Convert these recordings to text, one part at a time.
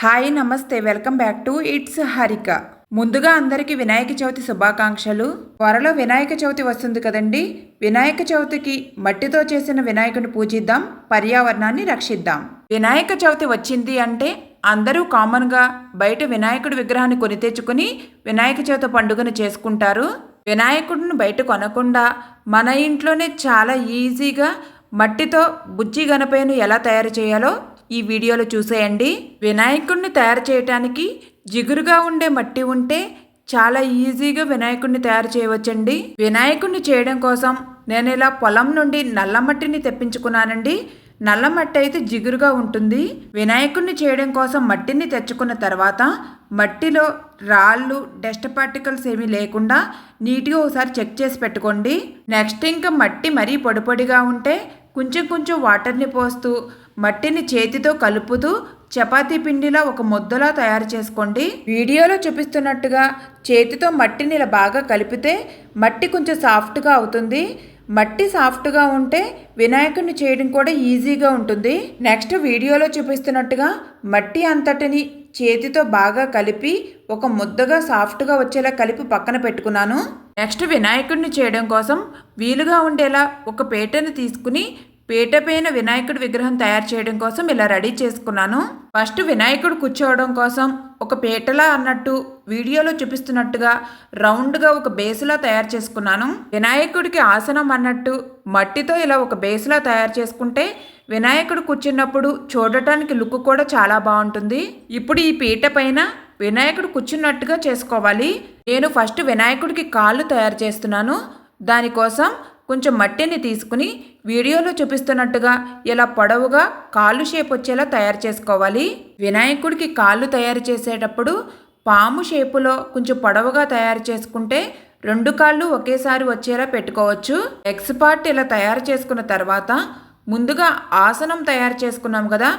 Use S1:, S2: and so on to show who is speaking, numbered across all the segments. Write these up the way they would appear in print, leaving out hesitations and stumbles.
S1: Hi నమస్తే welcome back to it's Harika. ముందుగా అందరికీ వినాయక చవితి శుభాకాంక్షలు. త్వరలో వినాయక చవితి వస్తుంది కదండి. వినాయక చవితికి మట్టితో చేసిన వినాయకుని పూజిద్దాం, పర్యావరణాన్ని రక్షిద్దాం. వినాయక చవితి వచ్చింది అంటే అందరూ కామన్గా బయట వినాయకుడి విగ్రహాన్ని కొని తెచ్చుకుని వినాయక చవితి పండుగను చేసుకుంటారు. వినాయకుడిని బయట కొనకుండా మన ఇంట్లోనే చాలా ఈజీగా మట్టితో బుజ్జి గణపయ్యను ఎలా తయారు చేయాలో ఈ వీడియోలో చూసేయండి. వినాయకుడిని తయారు చేయడానికి జిగురుగా ఉండే మట్టి ఉంటే చాలా ఈజీగా వినాయకుడిని తయారు చేయవచ్చండి. వినాయకుడిని చేయడం కోసం నేను ఇలా పొలం నుండి నల్ల మట్టిని తెప్పించుకున్నానండి. నల్ల మట్టి అయితే జిగురుగా ఉంటుంది. వినాయకుడిని చేయడం కోసం మట్టిని తెచ్చుకున్న తర్వాత మట్టిలో రాళ్ళు, డస్ట్ పార్టికల్స్ ఏమీ లేకుండా నీట్గా ఒకసారి చెక్ చేసి పెట్టుకోండి. నెక్స్ట్ ఇంకా మట్టి మరీ పొడి పొడిగా ఉంటే కొంచెం కొంచెం వాటర్ని పోస్తూ మట్టిని చేతితో కలుపుతూ చపాతీ పిండిలా ఒక ముద్దలా తయారు చేసుకోండి. వీడియోలో చూపిస్తున్నట్టుగా చేతితో మట్టిని ఇలా బాగా కలిపితే మట్టి కొంచెం సాఫ్ట్గా అవుతుంది. మట్టి సాఫ్ట్గా ఉంటే వినాయకుడిని చేయడం కూడా ఈజీగా ఉంటుంది. నెక్స్ట్ వీడియోలో చూపిస్తున్నట్టుగా మట్టి అంతటిని చేతితో బాగా కలిపి ఒక ముద్దగా సాఫ్ట్గా వచ్చేలా కలిపి పక్కన పెట్టుకున్నాను. నెక్స్ట్ వినాయకుడిని చేయడం కోసం వీలుగా ఉండేలా ఒక పీటను తీసుకుని పీట పైన వినాయకుడి విగ్రహం తయారు చేయడం కోసం ఇలా రెడీ చేసుకున్నాను. ఫస్ట్ వినాయకుడు కూర్చోవడం కోసం ఒక పీటలా అన్నట్టు వీడియోలో చూపిస్తున్నట్టుగా రౌండ్గా ఒక బేస్లా తయారు చేసుకున్నాను. వినాయకుడికి ఆసనం అన్నట్టు మట్టితో ఇలా ఒక బేస్లా తయారు చేసుకుంటే వినాయకుడు కూర్చున్నప్పుడు చూడటానికి లుక్ కూడా చాలా బాగుంటుంది. ఇప్పుడు ఈ పీట పైన వినాయకుడు కూర్చున్నట్టుగా చేసుకోవాలి. నేను ఫస్ట్ వినాయకుడికి కాళ్ళు తయారు చేస్తున్నాను. దానికోసం కొంచెం మట్టిని తీసుకుని వీడియోలో చూపిస్తున్నట్టుగా ఇలా పొడవుగా కాళ్ళు షేప్ వచ్చేలా తయారు చేసుకోవాలి. వినాయకుడికి కాళ్ళు తయారు చేసేటప్పుడు పాము షేపులో కొంచెం పొడవుగా తయారు చేసుకుంటే రెండు కాళ్ళు ఒకేసారి వచ్చేలా పెట్టుకోవచ్చు. ఎక్స్ పార్ట్ ఇలా తయారు చేసుకున్న తర్వాత ముందుగా ఆసనం తయారు చేసుకున్నాం కదా,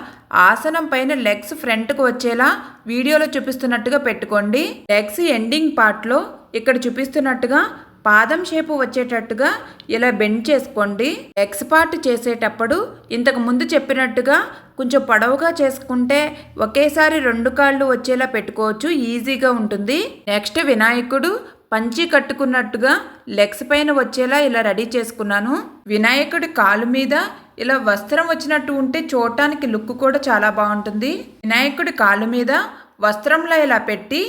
S1: ఆసనం పైన లెగ్స్ ఫ్రంట్కు వచ్చేలా వీడియోలో చూపిస్తున్నట్టుగా పెట్టుకోండి. లెగ్స్ ఎండింగ్ పార్ట్లో ఇక్కడ చూపిస్తున్నట్టుగా పాదం షేపు వచ్చేటట్టుగా ఇలా బెండ్ చేసుకోండి. ఎక్స్ పార్ట్ చేసేటప్పుడు ఇంతకు ముందు చెప్పినట్టుగా కొంచెం పొడవుగా చేసుకుంటే ఒకేసారి రెండు కాళ్ళు వచ్చేలా పెట్టుకోవచ్చు, ఈజీగా ఉంటుంది. నెక్స్ట్ వినాయకుడు పంచి కట్టుకున్నట్టుగా లెగ్స్ పైన వచ్చేలా ఇలా రెడీ చేసుకున్నాను. వినాయకుడి కాలు మీద ఇలా వస్త్రం వచ్చినట్టు ఉంటే చూడటానికి లుక్ కూడా చాలా బాగుంటుంది. వినాయకుడి కాలు మీద వస్త్రంలో ఇలా పెట్టి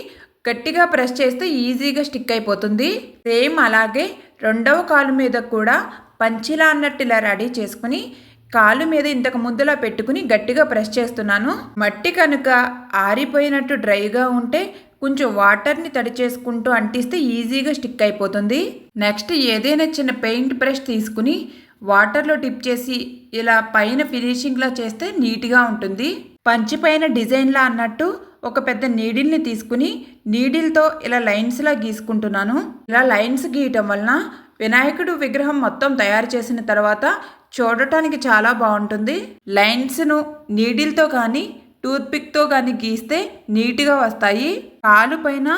S1: గట్టిగా ప్రెస్ చేస్తే ఈజీగా స్టిక్ అయిపోతుంది. సేమ్ అలాగే రెండవ కాలు మీద కూడా పంచిలా అన్నట్టు ఇలా రెడీ చేసుకుని కాలు మీద ఇంతకు ముందులా పెట్టుకుని గట్టిగా ప్రెస్ చేస్తున్నాను. మట్టి కనుక ఆరిపోయినట్టు డ్రైగా ఉంటే కొంచెం వాటర్ని తడి చేసుకుంటూ అంటిస్తే ఈజీగా స్టిక్ అయిపోతుంది. నెక్స్ట్ ఏదైనా చిన్న పెయింట్ బ్రష్ తీసుకుని వాటర్లో డిప్ చేసి ఇలా పైన ఫినిషింగ్లా చేస్తే నీట్గా ఉంటుంది. పంచి పైన డిజైన్లా అన్నట్టు ఒక పెద్ద నీడిల్ని తీసుకుని నీడిల్తో ఇలా లైన్స్లా గీసుకుంటున్నాను. ఇలా లైన్స్ గీయటం వలన వినాయకుడు విగ్రహం మొత్తం తయారు చేసిన తర్వాత చూడటానికి చాలా బాగుంటుంది. లైన్స్ను నీడిల్తో కానీ టూత్పిక్తో కానీ గీస్తే నీట్గా వస్తాయి. కాలు పైన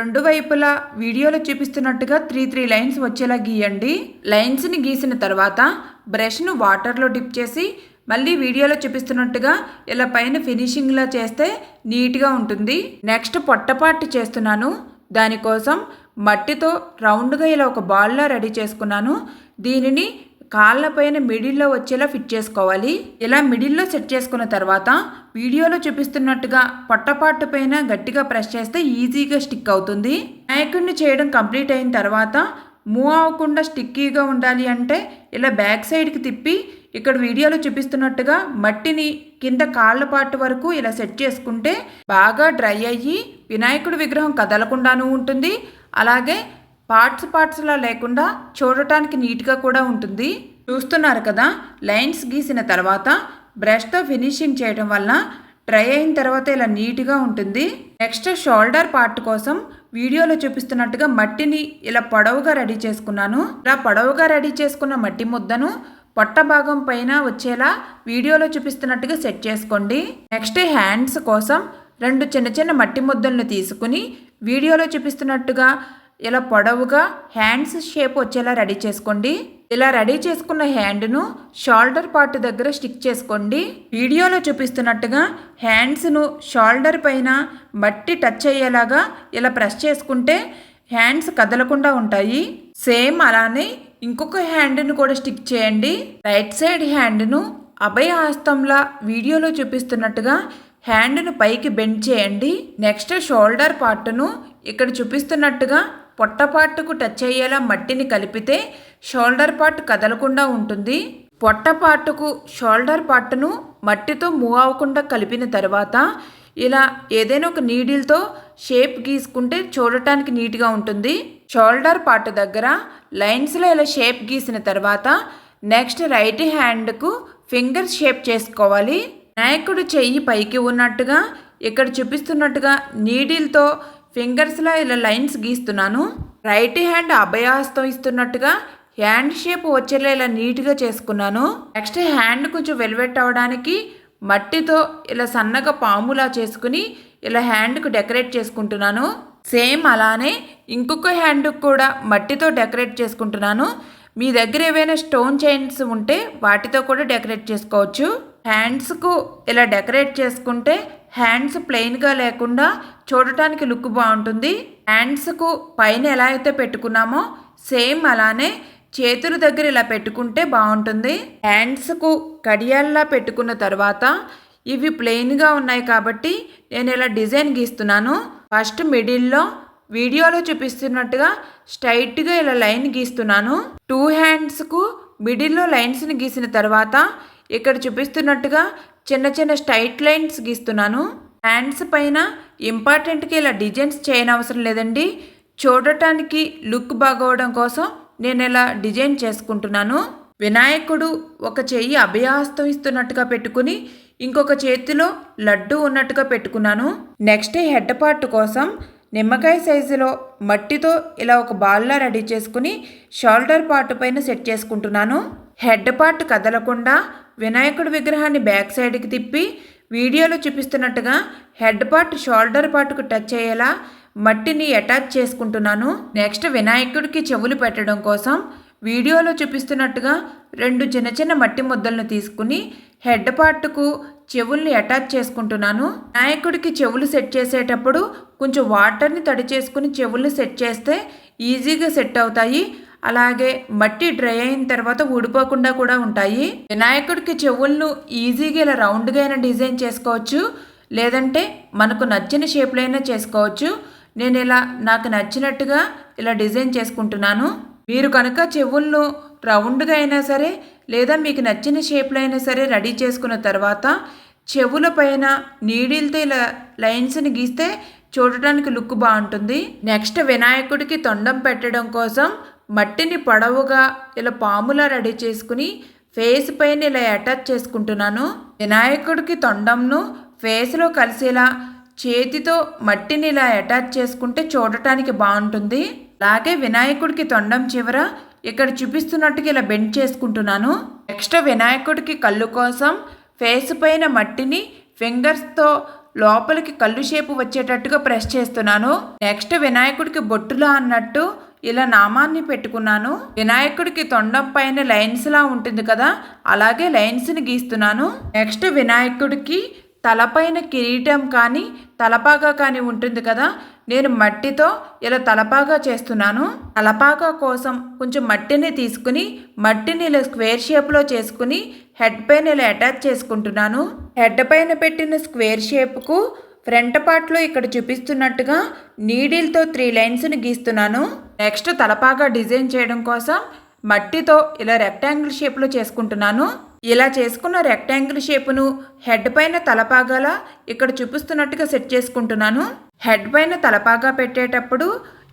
S1: రెండు వైపులా వీడియోలో చూపిస్తున్నట్టుగా 3 లైన్స్ వచ్చేలా గీయండి. లైన్స్ని గీసిన తర్వాత బ్రష్ను వాటర్లో డిప్ చేసి మళ్ళీ వీడియోలో చూపిస్తున్నట్టుగా ఇలా పైన ఫినిషింగ్లా చేస్తే నీట్గా ఉంటుంది. నెక్స్ట్ పొట్టపాటు చేస్తున్నాను. దానికోసం మట్టితో రౌండ్గా ఇలా ఒక బాల్లా రెడీ చేసుకున్నాను. దీనిని కాళ్ళ పైన మిడిల్లో వచ్చేలా ఫిట్ చేసుకోవాలి. ఇలా మిడిల్లో సెట్ చేసుకున్న తర్వాత వీడియోలో చూపిస్తున్నట్టుగా పొట్టపాటు పైన గట్టిగా ప్రెస్ చేస్తే ఈజీగా స్టిక్ అవుతుంది. వినాయకుడిని చేయడం కంప్లీట్ అయిన తర్వాత మూవ్ అవ్వకుండా స్టిక్కీగా ఉండాలి అంటే ఇలా బ్యాక్ సైడ్కి తిప్పి ఇక్కడ వీడియోలో చూపిస్తున్నట్టుగా మట్టిని కింద కాళ్ళ పాటు వరకు ఇలా సెట్ చేసుకుంటే బాగా డ్రై అయ్యి వినాయకుడి విగ్రహం కదలకుండాను ఉంటుంది. అలాగే పార్ట్స్లా లేకుండా చూడటానికి నీట్గా కూడా ఉంటుంది. చూస్తున్నారు కదా, లైన్స్ గీసిన తర్వాత బ్రష్తో ఫినిషింగ్ చేయడం వల్ల డ్రై అయిన తర్వాత ఇలా నీట్గా ఉంటుంది. నెక్స్ట్ షోల్డర్ పార్ట్ కోసం వీడియోలో చూపిస్తున్నట్టుగా మట్టిని ఇలా పొడవుగా రెడీ చేసుకున్నాను. ఇలా పొడవుగా రెడీ చేసుకున్న మట్టి ముద్దను పొట్ట భాగం పైన వచ్చేలా వీడియోలో చూపిస్తున్నట్టుగా సెట్ చేసుకోండి. నెక్స్ట్ హ్యాండ్స్ కోసం 2 చిన్న చిన్న మట్టి ముద్దలను తీసుకుని వీడియోలో చూపిస్తున్నట్టుగా ఇలా పొడవుగా హ్యాండ్స్ షేప్ వచ్చేలా రెడీ చేసుకోండి. ఇలా రెడీ చేసుకున్న హ్యాండ్ను షోల్డర్ పార్ట్ దగ్గర స్టిక్ చేసుకోండి. వీడియోలో చూపిస్తున్నట్టుగా హ్యాండ్స్ను షోల్డర్ పైన మట్టి టచ్ అయ్యేలాగా ఇలా ప్రెస్ చేసుకుంటే హ్యాండ్స్ కదలకుండా ఉంటాయి. సేమ్ అలానే ఇంకొక హ్యాండ్ను కూడా స్టిక్ చేయండి. రైట్ సైడ్ హ్యాండ్ను అభయ హస్తంలా వీడియోలో చూపిస్తున్నట్టుగా హ్యాండ్ను పైకి బెండ్ చేయండి. నెక్స్ట్ షోల్డర్ పార్ట్ను ఇక్కడ చూపిస్తున్నట్టుగా పొట్ట పార్ట్కు టచ్ అయ్యేలా మట్టిని కలిపితే షోల్డర్ పార్ట్ కదలకుండా ఉంటుంది. పొట్ట పార్ట్కు షోల్డర్ పార్ట్ను మట్టితో మూవ్ అవ్వకుండా కలిపిన తర్వాత ఇలా ఏదైనా ఒక నీడిల్తో షేప్ గీసుకుంటే చూడటానికి నీట్గా ఉంటుంది. షోల్డర్ పార్ట్ దగ్గర లైన్స్లో ఇలా షేప్ గీసిన తర్వాత నెక్స్ట్ రైట్ హ్యాండ్కు ఫింగర్ షేప్ చేసుకోవాలి. వినాయకుడు చెయ్యి పైకి ఉన్నట్టుగా ఇక్కడ చూపిస్తున్నట్టుగా నీడిల్తో ఫింగర్స్లో ఇలా లైన్స్ గీస్తున్నాను. రైట్ హ్యాండ్ అభయహస్తం ఇస్తున్నట్టుగా హ్యాండ్ షేప్ వచ్చేలా ఇలా నీట్గా చేసుకున్నాను. నెక్స్ట్ హ్యాండ్ కొంచెం వెల్వెట్ అవ్వడానికి మట్టితో ఇలా సన్నగా పాములా చేసుకుని ఇలా హ్యాండ్కు డెకరేట్ చేసుకుంటున్నాను. సేమ్ అలానే ఇంకొక హ్యాండ్కు కూడా మట్టితో డెకరేట్ చేసుకుంటున్నాను. మీ దగ్గర ఏవైనా స్టోన్ చైన్స్ ఉంటే వాటితో కూడా డెకరేట్ చేసుకోవచ్చు. హ్యాండ్స్కు ఇలా డెకరేట్ చేసుకుంటే హ్యాండ్స్ ప్లెయిన్గా లేకుండా చూడటానికి లుక్ బాగుంటుంది. హ్యాండ్స్కు పైన ఎలా అయితే పెట్టుకున్నామో సేమ్ అలానే చేతుల దగ్గర ఇలా పెట్టుకుంటే బాగుంటుంది. హ్యాండ్స్కు కడియాల్లా పెట్టుకున్న తర్వాత ఇవి ప్లెయిన్గా ఉన్నాయి కాబట్టి నేను ఇలా డిజైన్ గీస్తున్నాను. ఫస్ట్ మిడిల్లో వీడియోలో చూపిస్తున్నట్టుగా స్ట్రైట్గా ఇలా లైన్ గీస్తున్నాను. 2 హ్యాండ్స్కు మిడిల్లో లైన్స్ని గీసిన తర్వాత ఇక్కడ చూపిస్తున్నట్టుగా చిన్న చిన్న స్ట్రైట్ లైన్స్ గీస్తున్నాను. హ్యాండ్స్ పైన ఇంపార్టెంట్గా ఇలా డిజైన్స్ చేయనవసరం లేదండి. చూడటానికి లుక్ బాగోవడం కోసం నేను ఇలా డిజైన్ చేసుకుంటున్నాను. వినాయకుడు ఒక చెయ్యి అభయహస్తం ఇస్తున్నట్టుగా పెట్టుకుని ఇంకొక చేతిలో లడ్డు ఉన్నట్టుగా పెట్టుకున్నాను. నెక్స్ట్ హెడ్ పార్ట్ కోసం నిమ్మకాయ సైజులో మట్టితో ఇలా ఒక బాల్లా రెడీ చేసుకుని షోల్డర్ పార్ట్ పైన సెట్ చేసుకుంటున్నాను. హెడ్ పార్ట్ కదలకుండా వినాయకుడి విగ్రహాన్ని బ్యాక్ సైడ్కి తిప్పి వీడియోలో చూపిస్తున్నట్టుగా హెడ్ పార్ట్ షోల్డర్ పార్ట్కు టచ్ అయ్యేలా మట్టిని అటాచ్ చేసుకుంటున్నాను. నెక్స్ట్ వినాయకుడికి చెవులు పెట్టడం కోసం వీడియోలో చూపిస్తున్నట్టుగా 2 చిన్న చిన్న మట్టి ముద్దలను తీసుకుని హెడ్ పార్ట్కు చెవుల్ని అటాచ్ చేసుకుంటున్నాను. వినాయకుడికి చెవులు సెట్ చేసేటప్పుడు కొంచెం వాటర్ని తడి చేసుకుని చెవుల్ని సెట్ చేస్తే ఈజీగా సెట్ అవుతాయి. అలాగే మట్టి డ్రై అయిన తర్వాత ఊడిపోకుండా కూడా ఉంటాయి. వినాయకుడికి చెవులను ఈజీగా ఇలా రౌండ్గా అయినా డిజైన్ చేసుకోవచ్చు, లేదంటే మనకు నచ్చిన షేప్లో అయినా చేసుకోవచ్చు. నేను ఇలా నాకు నచ్చినట్టుగా ఇలా డిజైన్ చేసుకుంటున్నాను. మీరు కనుక చెవులను రౌండ్గా అయినా సరే లేదా మీకు నచ్చిన షేప్లో అయినా సరే రెడీ చేసుకున్న తర్వాత చెవుల పైన నీడిల్తో ఇలా లైన్స్ని గీస్తే చూడటానికి లుక్ బాగుంటుంది. నెక్స్ట్ వినాయకుడికి తొండం పెట్టడం కోసం మట్టిని పొడవుగా ఇలా పాములా రెడీ చేసుకుని ఫేస్ పైన ఇలా అటాచ్ చేసుకుంటున్నాను. వినాయకుడికి తొండంను ఫేస్లో కలిసేలా చేతితో మట్టిని ఇలా అటాచ్ చేసుకుంటే చూడటానికి బాగుంటుంది. అలాగే వినాయకుడికి తొండం చివర ఇక్కడ చూపిస్తున్నట్టుగా ఇలా బెండ్ చేసుకుంటున్నాను. నెక్స్ట్ వినాయకుడికి కళ్ళు కోసం ఫేస్ పైన మట్టిని ఫింగర్స్తో లోపలికి కళ్ళు షేపు వచ్చేటట్టుగా ప్రెస్ చేస్తున్నాను. నెక్స్ట్ వినాయకుడికి బొట్టులా అన్నట్టు ఇలా నామాన్ని పెట్టుకున్నాను. వినాయకుడికి తొండం పైన లైన్స్లా ఉంటుంది కదా, అలాగే లైన్స్ని గీస్తున్నాను. నెక్స్ట్ వినాయకుడికి తలపైన కిరీటం కానీ తలపాగా కానీ ఉంటుంది కదా, నేను మట్టితో ఇలా తలపాగా చేస్తున్నాను. తలపాగా కోసం కొంచెం మట్టిని తీసుకుని మట్టిని ఇలా స్క్వేర్ షేప్లో చేసుకుని హెడ్ పైన ఇలా అటాచ్ చేసుకుంటున్నాను. హెడ్ పైన పెట్టిన స్క్వేర్ షేప్కు ఫ్రంట్ పార్ట్లో ఇక్కడ చూపిస్తున్నట్టుగా నీడిల్తో 3 లైన్స్ని గీస్తున్నాను. నెక్స్ట్ తలపాగా డిజైన్ చేయడం కోసం మట్టితో ఇలా రెక్టాంగిల్ షేప్లో చేసుకుంటున్నాను. ఇలా చేసుకున్న రెక్టాంగిల్ షేపును హెడ్ పైన తలపాగాలా ఇక్కడ చూపిస్తున్నట్టుగా సెట్ చేసుకుంటున్నాను. హెడ్ పైన తలపాగా పెట్టేటప్పుడు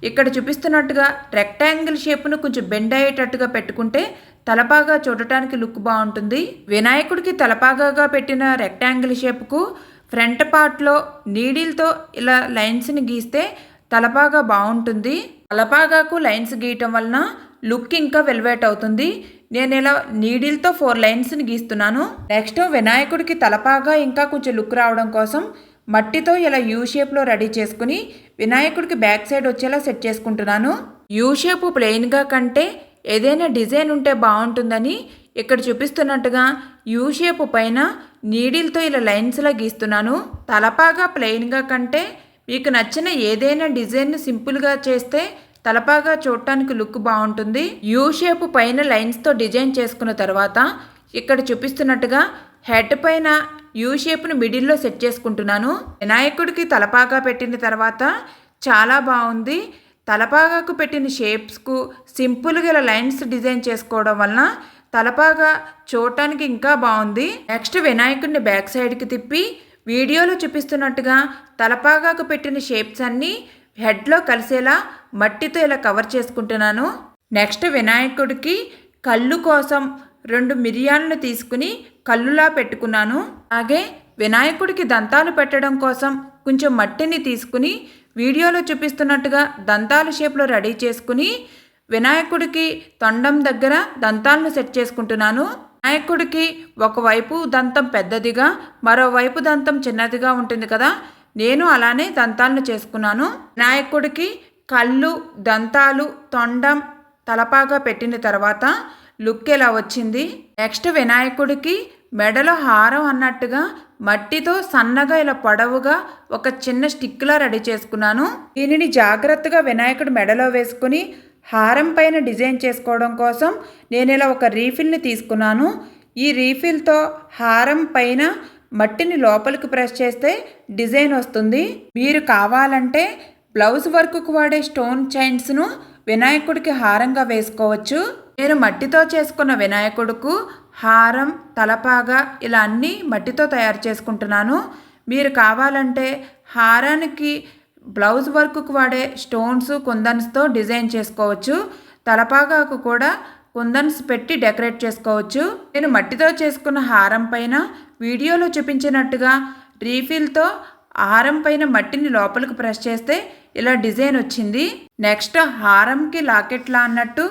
S1: ఇక్కడ చూపిస్తున్నట్టుగా రెక్టాంగిల్ షేపును కొంచెం బెండ్ అయ్యేటట్టుగా పెట్టుకుంటే తలపాగా చూడటానికి లుక్ బాగుంటుంది. వినాయకుడికి తలపాగాగా పెట్టిన రెక్టాంగిల్ షేప్కు ఫ్రంట్ పార్ట్లో నీడిల్తో ఇలా లైన్స్ని గీస్తే తలపాగా బాగుంటుంది. తలపాగాకు లైన్స్ గీయటం వలన లుక్ ఇంకా వెల్వేట్ అవుతుంది. నేను ఇలా నీడిల్తో 4 లైన్స్ని గీస్తున్నాను. నెక్స్ట్ వినాయకుడికి తలపాగా ఇంకా కొంచెం లుక్ రావడం కోసం మట్టితో ఇలా యూ షేప్లో రెడీ చేసుకుని వినాయకుడికి బ్యాక్ సైడ్ వచ్చేలా సెట్ చేసుకుంటున్నాను. యూ షేప్ ప్లెయిన్గా కంటే ఏదైనా డిజైన్ ఉంటే బాగుంటుందని ఇక్కడ చూపిస్తున్నట్టుగా యూ షేప్ పైన నీడిల్తో ఇలా లైన్స్లా గీస్తున్నాను. తలపాగా ప్లెయిన్గా కంటే మీకు నచ్చిన ఏదైనా డిజైన్ సింపుల్గా చేస్తే తలపాగా చూడటానికి లుక్ బాగుంటుంది. యూ షేప్ పైన లైన్స్తో డిజైన్ చేసుకున్న తర్వాత ఇక్కడ చూపిస్తున్నట్టుగా హెడ్ పైన యూ షేప్ను మిడిల్లో సెట్ చేసుకుంటున్నాను. వినాయకుడికి తలపాగా పెట్టిన తర్వాత చాలా బాగుంది. తలపాగాకు పెట్టిన షేప్స్కు సింపుల్గా ఇలా లైన్స్ డిజైన్ చేసుకోవడం వలన తలపాగా చూడటానికి ఇంకా బాగుంది. నెక్స్ట్ వినాయకుడిని బ్యాక్ సైడ్కి తిప్పి వీడియోలో చూపిస్తున్నట్టుగా తలపాగాకు పెట్టిన షేప్స్ అన్నీ హెడ్లో కలిసేలా మట్టితో ఇలా కవర్ చేసుకుంటున్నాను. నెక్స్ట్ వినాయకుడికి కళ్ళు కోసం 2 మిరియాలను తీసుకుని కళ్ళులా పెట్టుకున్నాను. అలాగే వినాయకుడికి దంతాలు పెట్టడం కోసం కొంచెం మట్టిని తీసుకుని వీడియోలో చూపిస్తున్నట్టుగా దంతాల షేప్లో రెడీ చేసుకుని వినాయకుడికి తొండం దగ్గర దంతాలను సెట్ చేసుకుంటున్నాను. వినాయకుడికి ఒకవైపు దంతం పెద్దదిగా మరోవైపు దంతం చిన్నదిగా ఉంటుంది కదా, నేను అలానే దంతాలను చేసుకున్నాను. వినాయకుడికి కళ్ళు, దంతాలు, తొండం, తలపాగా పెట్టిన తర్వాత లుక్ ఎలా వచ్చింది. నెక్స్ట్ వినాయకుడికి మెడలో హారం అన్నట్టుగా మట్టితో సన్నగా ఇలా పొడవుగా ఒక చిన్న స్టిక్లా రెడీ చేసుకున్నాను. దీనిని జాగ్రత్తగా వినాయకుడి మెడలో వేసుకుని హారం పైన డిజైన్ చేసుకోవడం కోసం నేను ఇలా ఒక రీఫిల్ని తీసుకున్నాను. ఈ రీఫిల్తో హారం పైన మట్టిని లోపలికి ప్రెస్ చేస్తే డిజైన్ వస్తుంది. మీరు కావాలంటే బ్లౌజ్ వర్క్కు వాడే స్టోన్ చైన్స్ను వినాయకుడికి హారంగా వేసుకోవచ్చు. నేను మట్టితో చేసుకున్న వినాయకుడుకు హారం, తలపాగా ఇలా అన్నీ మట్టితో తయారు చేసుకుంటున్నాను. మీరు కావాలంటే హారానికి బ్లౌజ్ వర్క్కు వాడే స్టోన్స్, కుందన్స్తో డిజైన్ చేసుకోవచ్చు. తలపాగాకు కూడా కుందన్స్ పెట్టి డెకరేట్ చేసుకోవచ్చు. నేను మట్టితో చేసుకున్న హారం పైన వీడియోలో చూపించినట్టుగా రీఫిల్తో హారం పైన మట్టిని లోపలికి ప్రెస్ చేస్తే ఇలా డిజైన్ వచ్చింది. నెక్స్ట్ హారంకి లాకెట్లా అన్నట్టు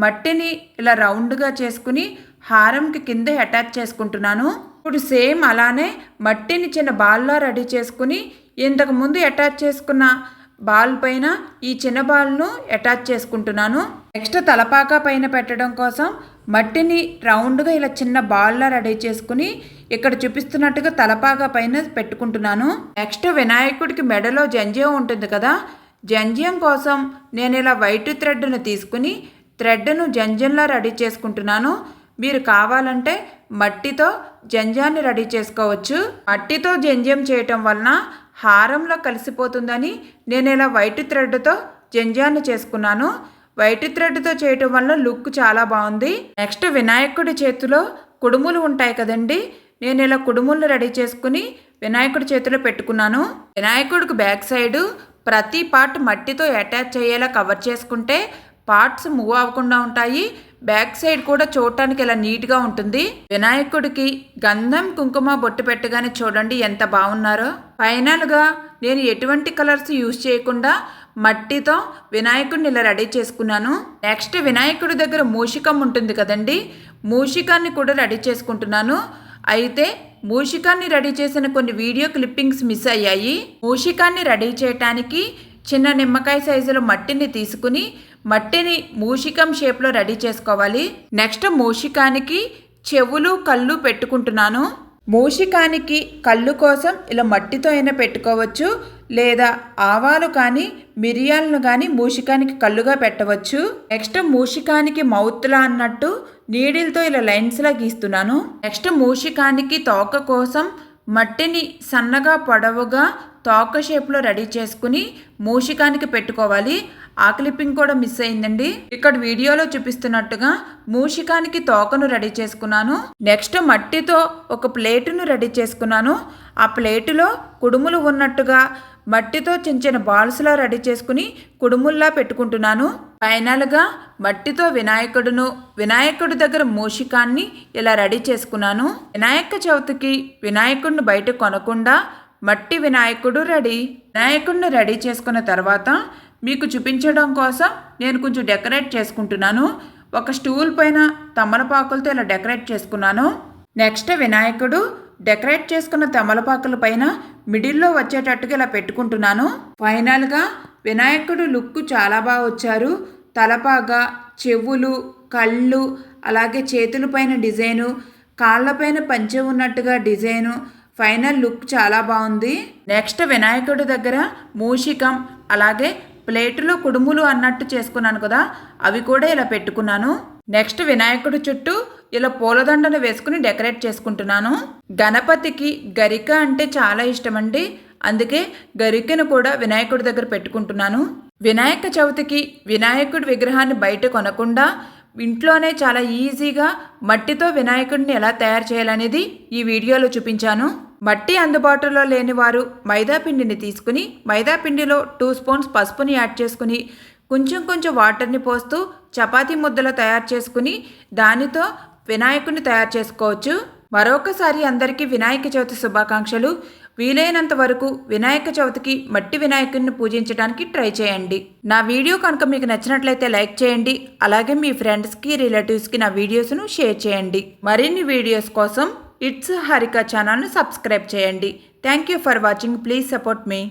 S1: మట్టిని ఇలా రౌండ్గా చేసుకుని హారంకి కింద అటాచ్ చేసుకుంటున్నాను. ఇప్పుడు సేమ్ అలానే మట్టిని చిన్న బాల్లా రెడీ చేసుకుని ఇంతకుముందు అటాచ్ చేసుకున్న బాల్ పైన ఈ చిన్న బాల్ను అటాచ్ చేసుకుంటున్నాను. నెక్స్ట్ తలపాకా పైన పెట్టడం కోసం మట్టిని రౌండ్గా ఇలా చిన్న బాల్లా రెడీ చేసుకుని ఇక్కడ చూపిస్తున్నట్టుగా తలపాగా పైన పెట్టుకుంటున్నాను. నెక్స్ట్ వినాయకుడికి మెడలో జంధ్యం ఉంటుంది కదా, జంధ్యం కోసం నేను ఇలా వైట్ థ్రెడ్ను తీసుకుని థ్రెడ్ను జంధ్యంలా రెడీ చేసుకుంటున్నాను. మీరు కావాలంటే మట్టితో జంధ్యాన్ని రెడీ చేసుకోవచ్చు. మట్టితో జంధ్యం చేయటం వలన హారంలో కలిసిపోతుందని నేను ఇలా వైట్ థ్రెడ్తో జంధ్యాన్ని చేసుకున్నాను. వైట్ థ్రెడ్తో చేయటం వల్ల లుక్ చాలా బాగుంది. నెక్స్ట్ వినాయకుడి చేతిలో కుడుములు ఉంటాయి కదండి, నేను ఇలా కుడుములు రెడీ చేసుకుని వినాయకుడి చేతిలో పెట్టుకున్నాను. వినాయకుడికి బ్యాక్ సైడు ప్రతి పార్ట్ మట్టితో అటాచ్ అయ్యేలా కవర్ చేసుకుంటే పార్ట్స్ మూవ్ అవ్వకుండా ఉంటాయి. బ్యాక్ సైడ్ కూడా చూడటానికి ఇలా నీట్గా ఉంటుంది. వినాయకుడికి గంధం, కుంకుమ బొట్టు పెట్టగానే చూడండి ఎంత బాగున్నారో. ఫైనల్గా నేను ఎటువంటి కలర్స్ యూజ్ చేయకుండా మట్టితో వినాయకుడిని ఇలా రెడీ చేసుకున్నాను. నెక్స్ట్ వినాయకుడి దగ్గర మూషికం ఉంటుంది కదండి, మూషికాన్ని కూడా రెడీ చేసుకుంటున్నాను. అయితే మూషికాన్ని రెడీ చేసిన కొన్ని వీడియో క్లిప్పింగ్స్ మిస్ అయ్యాయి. మూషికాన్ని రెడీ చేయటానికి చిన్న నిమ్మకాయ సైజులో మట్టిని తీసుకుని మట్టిని మూషికం షేప్లో రెడీ చేసుకోవాలి. నెక్స్ట్ మూషికానికి చెవులు, కళ్ళు పెట్టుకుంటున్నాను. మూషికానికి కళ్ళు కోసం ఇలా మట్టితో అయినా పెట్టుకోవచ్చు, లేదా ఆవాలు కానీ మిరియాలను కానీ మూషికానికి కళ్ళుగా పెట్టవచ్చు. నెక్స్ట్ మూషికానికి మౌత్లా అన్నట్టు నీడిల్తో ఇలా లైన్స్లా గీస్తున్నాను. నెక్స్ట్ మూషికానికి తోక కోసం మట్టిని సన్నగా పొడవుగా తోక షేప్లో రెడీ చేసుకుని మూషికానికి పెట్టుకోవాలి. ఆ క్లిప్పింగ్ కూడా మిస్ అయిందండి. ఇక్కడ వీడియోలో చూపిస్తున్నట్టుగా మూషికానికి తోకను రెడీ చేసుకున్నాను. నెక్స్ట్ మట్టితో ఒక ప్లేటును రెడీ చేసుకున్నాను. ఆ ప్లేటులో కుడుములు ఉన్నట్టుగా మట్టితో చిన్న చిన్న బాల్స్లా రెడీ చేసుకుని కుడుముల్లా పెట్టుకుంటున్నాను. ఫైనల్గా మట్టితో వినాయకుడి దగ్గర మూషికాన్ని ఇలా రెడీ చేసుకున్నాను. వినాయక చవితికి వినాయకుడిని బయట కొనకుండా మట్టి వినాయకుడు రెడీ. వినాయకుడిని రెడీ చేసుకున్న తర్వాత మీకు చూపించడం కోసం నేను కొంచెం డెకరేట్ చేసుకుంటున్నాను. ఒక స్టూల్ పైన తమలపాకులతో ఇలా డెకరేట్ చేసుకున్నాను. నెక్స్ట్ వినాయకుడు డెకరేట్ చేసుకున్న తమలపాకుల పైన మిడిల్లో వచ్చేటట్టుగా ఇలా పెట్టుకుంటున్నాను. ఫైనల్గా వినాయకుడు లుక్ చాలా బాగా వచ్చారు. తలపాగా, చెవులు, కళ్ళు, అలాగే చేతులపైన డిజైను, కాళ్ళపైన పంచె ఉన్నట్టుగా డిజైను, ఫైనల్ లుక్ చాలా బాగుంది. నెక్స్ట్ వినాయకుడి దగ్గర మూషికం, అలాగే ప్లేటులో కుడుములు అన్నట్టు చేసుకున్నాను కదా, అవి కూడా ఇలా పెట్టుకున్నాను. నెక్స్ట్ వినాయకుడి చుట్టూ ఇలా పూలదండను వేసుకుని డెకరేట్ చేసుకుంటున్నాను. గణపతికి గరిక అంటే చాలా ఇష్టమండి, అందుకే గరికను కూడా వినాయకుడి దగ్గర పెట్టుకుంటున్నాను. వినాయక చవితికి వినాయకుడి విగ్రహాన్ని బయట కొనకుండా ఇంట్లోనే చాలా ఈజీగా మట్టితో వినాయకుడిని ఎలా తయారు చేయాలనేది ఈ వీడియోలో చూపించాను. మట్టి అందుబాటులో లేని వారు మైదా పిండిని తీసుకుని మైదా పిండిలో 2 స్పూన్స్ పసుపుని యాడ్ చేసుకుని కొంచెం కొంచెం వాటర్ని పోస్తూ చపాతీ ముద్దలు తయారు చేసుకుని దానితో వినాయకుడిని తయారు చేసుకోవచ్చు. మరొకసారి అందరికీ వినాయక చవితి శుభాకాంక్షలు. వీలైనంత వరకు వినాయక చవితికి మట్టి వినాయకుడిని పూజించడానికి ట్రై చేయండి. నా వీడియో కనుక మీకు నచ్చినట్లయితే లైక్ చేయండి. అలాగే మీ ఫ్రెండ్స్కి, రిలేటివ్స్కి నా వీడియోస్ను షేర్ చేయండి. మరిన్ని వీడియోస్ కోసం ఇట్స్ హారిక ఛానల్ను సబ్స్క్రైబ్ చేయండి. Thank you for watching. Please support me.